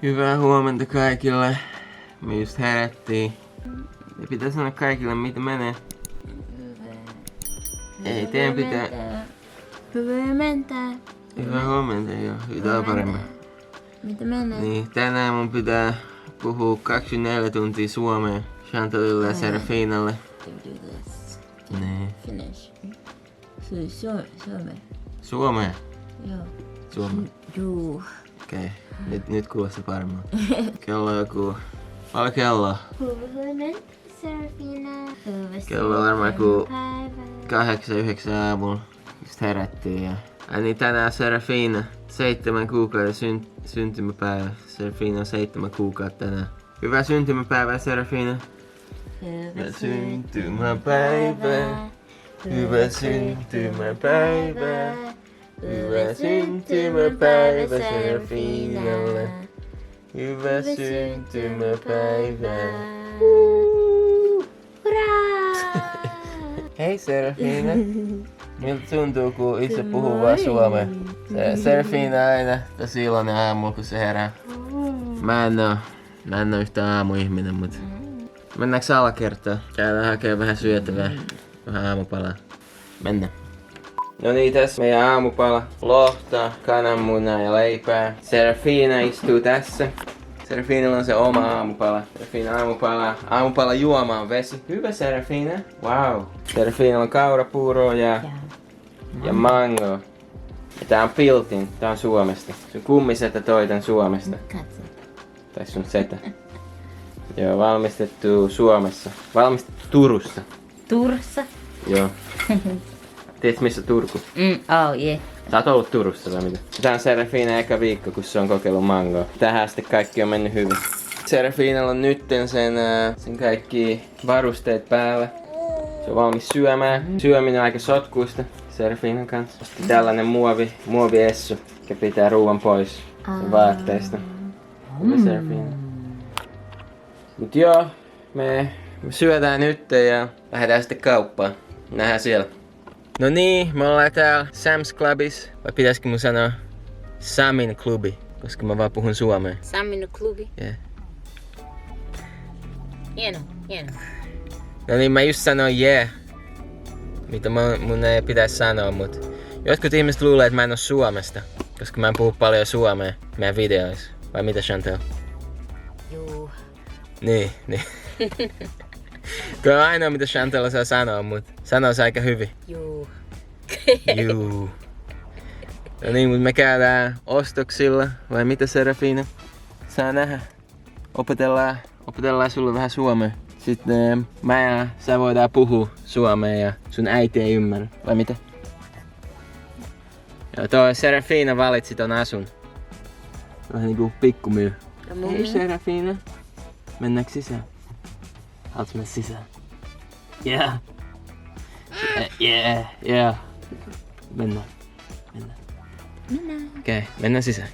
Hyvää huomenta kaikille. Me just herättiin. Ja pitää sanoa kaikille mitä menee. Ei, teidän pitää... Hyvää huomenta. Hyvää huomenta, joo. Hyvää paremmin. Mitä menee? Niin, tänään mun pitää puhua 24 tuntia suomea Chantalille ja Serafinalle. Do this. Niin. Finish. Suomea. Suomea? Joo. Suomea. Juu. Okei. Nyt kuulostaa paremmin. Kello on joku... Paljon kello? Hyvää huomenta, Serafina. Kello on varmaan joku 8-9 aamulla. Just herättiin ja... Ai niin, tänään Serafina. 7 kuukauden syntymäpäivä. Serafina on 7 kuukautta tänään. Hyvää syntymäpäivää, Serafina. Hyvää syntymäpäivää. Hyvää syntymäpäivää. Hyvää syntymäpäivä Serafinalle. Hyvää syntymäpäivää. Hurraa! Hei Serafina. Miltä tuntuu kun itse puhuu vaan suomea? Serafina aina tosi iloinen aamu kun se herää. Mä en oo yhtään aamuihminen, mut mennäänkö alakertaan? Käydään hakee vähän syötävää. Vähän aamupalaa. Mennään. No niin, tässä meidän aamupala. Lohta, kananmunaa ja leipää. Serafina istuu tässä. Serafinalla on se oma aamupala. Serafina aamupala juomaan vesi. Hyvä Serafina. Wow. Serafinalla on kaurapuuroa ja mango. Ja tää on Piltin. Tää on Suomesta. Sun kummisetä toi tän Suomesta. Katso. Tai sun setä. Joo, valmistettu Suomessa. Valmistettu Turussa. Turussa? Joo. Tiedätkö missä Turku? Oh yeah. Sä oot ollut Turussa vai mitä? Tää on Serafina eka viikko kun se on kokeillut mangoa. Tähän asti kaikki on mennyt hyvin. Serafinalla on nytten sen kaikki varusteet päällä. Se on valmis syömään. Syöminen on aika sotkuista Serafinan kanssa. Tällainen muoviessu, joka pitää ruuan pois sen vaatteista. Hyvä Serafina. Mut joo, me syödään nyt ja lähdetään sitten kauppaan. Nähdään siellä. No niin, me ollaan täällä Sam's Clubis. Vai pitäisikö mun sanoa Samin klubi? Koska mä vaan puhun suomea. Samin klubi. Yeah. Hieno. No niin, mä just sanoin yeah. Mitä mun ei pitäisi sanoa, mut jotkut ihmiset luulee, että mä en oo Suomesta. Koska mä en puhu paljon suomea meidän videoissa. Vai mitä Chantal? Juu. Niin. Tuo on ainoa mitä Chantal osaa sanoa, mut sanoo se aika hyvin. Juu. Juu. No niin, mut me käydään ostoksilla, vai mitä Serafina? Saa nähdä. Opetellaan sulle vähän suomea. Sitten mä ja sä voidaan puhua suomea ja sun äiti ei ymmärrä, vai mitä? Joo, toi Serafina valitsi ton asun. Vähän niinku pikkumyy. Hei Serafina. Mennäänkö sisään? Haluatko mennä sisään? Yeah. Yeah. Mennään. Okei, mennään sisään.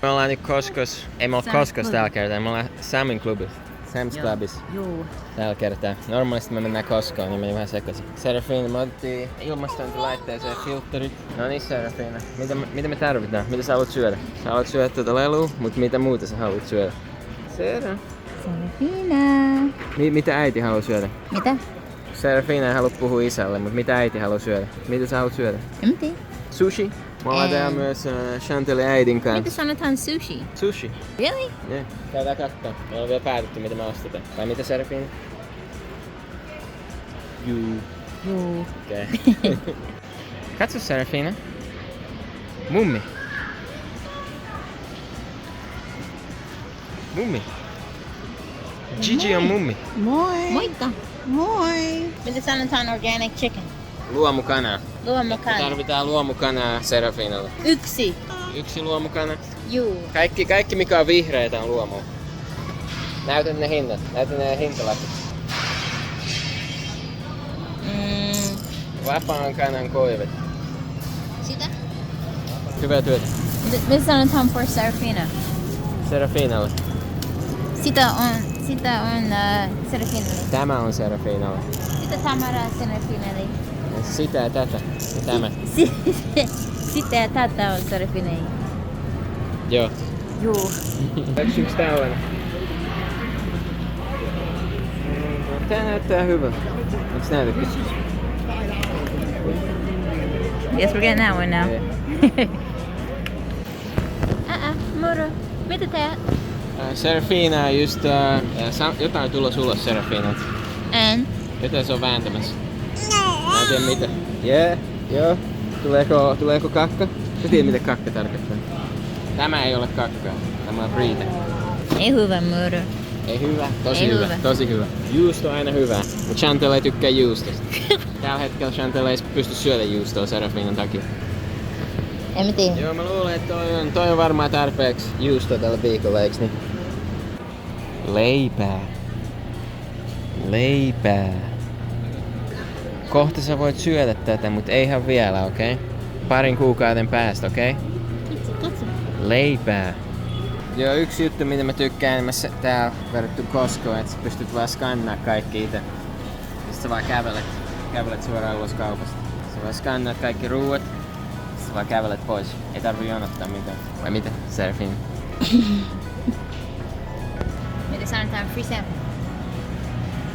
Me ollaan nyt Costcos. Ei me olla Costcos tällä kertaa, me ollaan Samin Clubis. Sam's Clubis. Juu. Tällä kertaa. Normaalisti me mennään Costcoon, niin meni vähän sekaisin. Serafina, me otettiin ilmastointilaitteeseen filterit. No niin Serafina, mitä me tarvitaan? Mitä sä haluat syödä? Sä haluat syödä tuota lelua, mut mitä muuta sä haluat syödä? Serafina. Mitä äiti haluaa syödä? Mitä? Serafina ei halua puhua isälle, mutta mitä äiti haluaa syödä? Mitä sä haluat syödä? En tiedä. Sushi? Me ollaan täällä myös Chantalin äidin kanssa. Mitä sanotaan sushi? Sushi? Really? Yeah. Käydään kattoo. Me ollaan vielä päätetty mitä me ostetaan. Vai mitä Serafina? Juu. Okei. Katso Serafina. Mummi. Gigi on mummi. Moi! Moikka! Moi! Mitä sanotaan organic chicken? Luomukanaa. Luomukana. Tarvitaan luomukanaa Serafinalle. 1. 1 luomukana. Juu. Kaikki mikä on vihreitä on luomua. Näytän ne hinnat. Näytän ne hintalaput. Vapaan kanan koivet. Sitä? Hyvää työtä. Mitä sanotaan for Serafina? Serafinalle. Sitä on Serafinalle. Tämä on Serafinalle. Sitä Tamara Serafinalle. Sitä ja tätä. Ja tämä. Sitä ja tätä on Serafinalle. Joo. Juu. Yksi tällainen. Tää näyttää hyvältä. Onks näytäkin? Guess we're getting that one now. Moro. Mitä teet? Serafina just jotain tulos ulos Serafinalta. En. Jotain se on vääntämässä. Mä en tiedä mitä. Joo. Tuleeko kakka? Sä tiedät mitä kakka tarkoittaa. Tämä ei ole kakkaa. Tämä on Brita. Ei hyvä moro. Ei hyvä. Tosi hyvä. Juusto on aina hyvä. Mut Chantel ei tykkää juustosta. Tällä hetkellä Chantel ei pysty syödä juustoa Serafinan takia. En mä tiedä. Joo, mä luulen, että toi on varmaan tarpeeksi juustoa tällä viikolla, eiks niin? Leipää. Kohta sä voit syödä tätä, mut ei ihan vielä, okei? Okay? Parin kuukauden päästä, okei? Okay? Leipää. Joo, yksi juttu, mitä mä tykkään enemmässä täällä verrattu Costcoon, että sä pystyt vaan skannaa kaikki itse. Sitten sä vaan kävelet suoraan ulos kaupasta. Sä vaan skannaat kaikki ruuat, sä vaan kävelet pois. Ei tarvii jonottaa mitään. Vai mitä, Serafina? Mitä sanotaan free sample?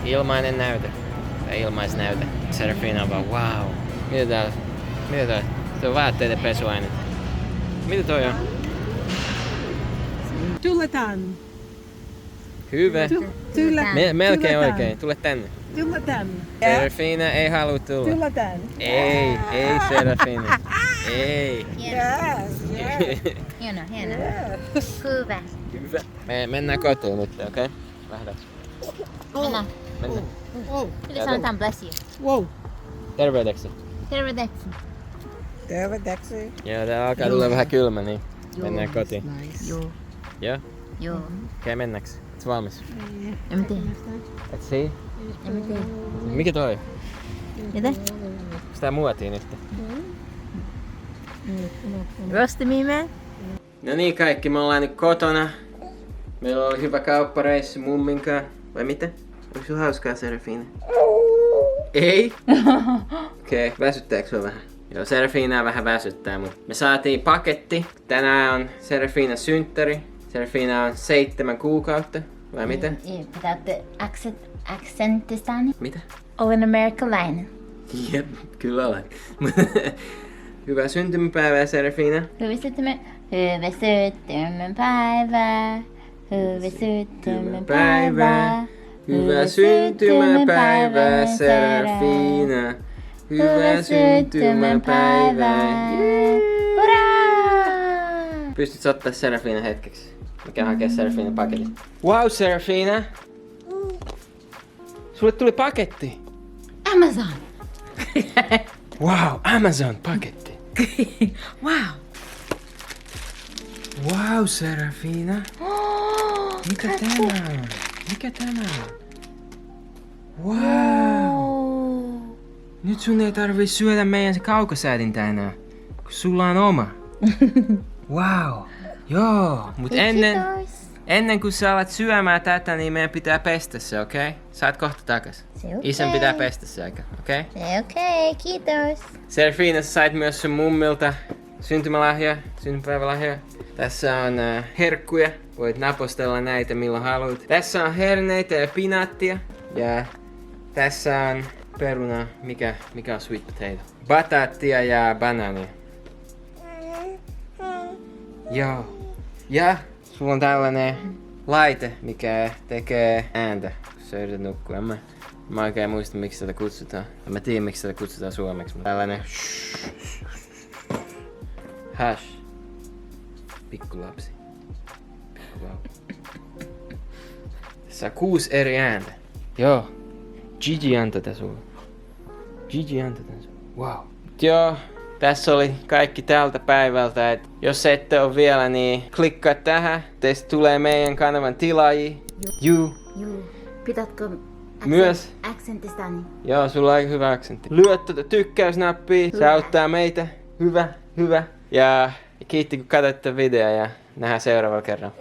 Ilmainen näyte. Tai ilmaisnäyte. Serafina on vaan wow. Mitä täällä? Se on vaatteiden pesuaine. Mitä toi on? Tuletan. Hyvä. Melkein Tuletan. oikein. Tule tänne. Tuletan. Serafina ei halua tulla. Tuletan. Ei Serafina. Ei. Hieno. Hyvä. Hyvä. Me mennään kotiin nyt, okei? Lähdetään. Mennään. Mitä sanotaan bless you? Wow. Terveydeksi. Tervedeksi. Tervedeksi. Joo, täällä alkaa tulla vähän kylmä, niin mennään kotiin. Nice. Joo. Joo? Okei, mennäänkö? Ootko valmis? En mä tiedä. Et see? En mä tiedä. Mikä toi? Mitä? Onks tää muotiin nyt? Rosti me man? No niin kaikki, me ollaan nyt kotona. Meillä oli hyvä kauppareissu mumminkaan. Vai mitä? Onko sulla hauskaa, Serafina? Ei? Okei, väsyttääkö sua vähän? Joo, Serafinaa vähän väsyttää, mutta me saatiin paketti. Tänään on Serafinan synttäri. Serafina on 7 kuukautta. Vai mitä? Pitäätte accentistani? Mitä? Olen amerikkalainen. Jep, kyllä olen. Hyvää syntymäpäivää, Serafina. Hyvä syntymäpäivää. Hyvä syntymäpäivää. Hyvää syntymäpäivää, Serafina. Hyvää syntymäpäivää. Hurraa! Pystytkö ottaa Serafina hetkeksi? Mä käyn hakea Serafina paketin. Wow, Serafina! Sulle tuli paketti! Amazon! Wow, Amazon paketti! Wow! Wow, Serafina! Mikä tämä on? Mikä tämä on? Wow! Nyt sun ei tarvii syödä meidän kaukosäädintä enää, kun sulla on oma. Wow! Joo, mut ennen kuin sä alat syömään tätä, niin meidän pitää pestä se, okei? Okay? Saat kohta takas. Se okei. Isän pitää pestä se aika, okei? Okay? Se okei, kiitos. Serafina, sä sait myös sun mummilta syntymäpäivälahja. Tässä on herkkuja. Voit napostella näitä milloin haluat. Tässä on herneitä ja pinaattia. Ja tässä on peruna. Mikä on sweet potato? Bataattia ja banaania. Joo. Ja sulla on tällainen laite, mikä tekee ääntä, kun sä yrität nukkua. Mä oikein muista, miksi tätä kutsutaan. Mä tiedän, miksi tätä kutsutaan suomeksi. Tällainen hash. Pikkulapsi. Pikkuvauva. Tässä on 6 eri ääntä. Joo. Gigi antoi tätä sulle. Wow. Joo. Tässä oli kaikki tältä päivältä. Et jos ette ole vielä, niin klikkaa tähän. Teistä tulee meidän kanavan tilaajia. Juu. Pitätkö Myös. accentistani? Joo, sulla on aika hyvä aksentti. Lyö tuota tykkäysnappia. Se auttaa meitä. Hyvä. Ja kiitti kun katsoitte videoa ja nähdään seuraavalla kerralla.